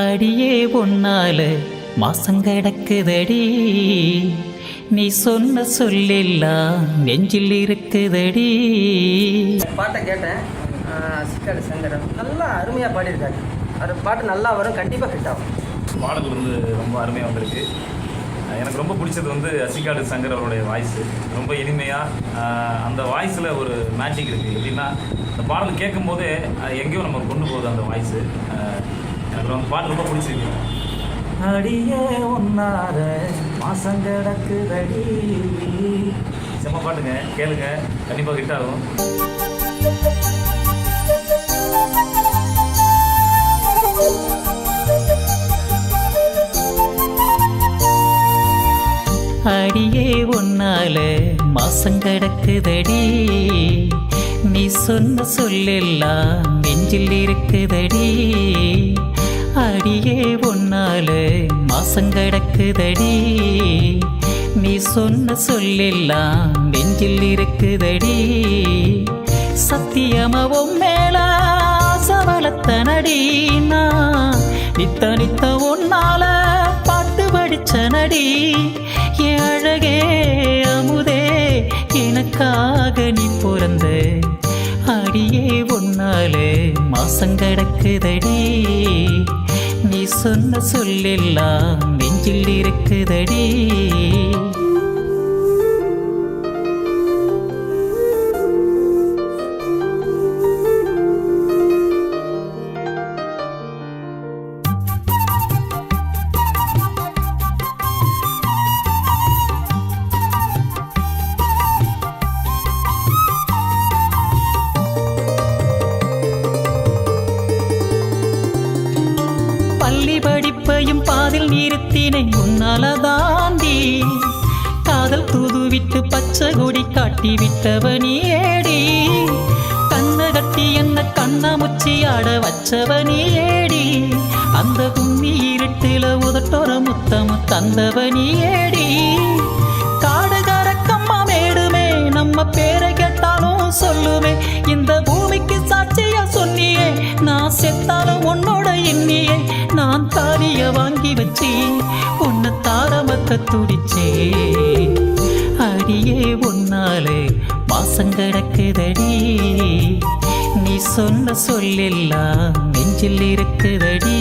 அடியே பொன்னால மாசங்கடக்குதடி, நீ சொன்ன சொல்லெல்லாம் நெஞ்சில் இருக்குதடி. பாட்டை கேட்டேன். சிக்காடு சங்கரன் நல்லா அருமையாக பாடியிருக்காரு. அது பாட்டு நல்லா வரும், கண்டிப்பாக ஹிட் ஆகும். பாடல் ரொம்ப அருமையாக வந்திருக்கு. எனக்கு ரொம்ப பிடிச்சது அசிக்காடு சங்கர் அவருடைய வாய்ஸு. ரொம்ப இனிமையாக அந்த வாய்ஸில் ஒரு மேஜிக் இருக்குது. எப்படின்னா அந்த பாடல் கேட்கும் போதே எங்கேயோ நம்ம கொண்டு போகுது அந்த வாய்ஸு. எனக்கு அந்த பாட்டு ரொம்ப பிடிச்சிருக்கு. அடியே ஒன்னார மாசங்கடக்குதடி, செம்ம பாட்டுங்க, கேளுங்க, கண்டிப்பாக ஹிட் ஆகும். அடியே ஒன்னால மாசங்கடக்குதடி, நீ சொன்ன சொல்லெல்லாம் நெஞ்சில் இருக்குதடி. அடியே ஒன்னால மாசங்கடக்குதடி, நீ சொன்ன சொல்லெல்லாம் நெஞ்சில் இருக்குதடி. சத்தியமாவும் மேல சவலத்தனடி, நான் நித்த நித்த ஒன்னால பாட்டு படிச்ச நடி. என் அழகே அமுதே எனக்காக நீ பிறந்த, அடியே ஒன்னாலே மாசங்கடக்குதடி, நீ சொன்ன சொல்லெல்லாம் நெஞ்சில் இருக்குதடி. பள்ளி படிப்பையும் பாதில் நிறுத்தினை உன்னால தாண்டி, காதல் தூதுவிட்டு பச்சை கொடி காட்டி விட்டவனி ஏடி. கண்ண கட்டி என்ன கண்ணாமுச்சி ஆட வச்சவனி ஏடி. அந்த கும்மி இருட்டில உதட்டோர முத்தம தந்தவனி ஏடி. காடு கரக்கம்மா மேடுமே நம்ம பேரை கேட்டாலும் சொல்லுமே, இந்த பூமிக்கு சாட்சியா சொன்னியே, நான் செத்தாலும் உன்னோட எண்ணியே. நான் தாலிய வாங்கி வச்சு உன்னை தாரமக்க துடிச்சே, அடியே ஒன்னாலே மாசங்கடக்குதடி, நீ சொன்ன சொல்லெல்லாம் நெஞ்சில் இருக்குதடி.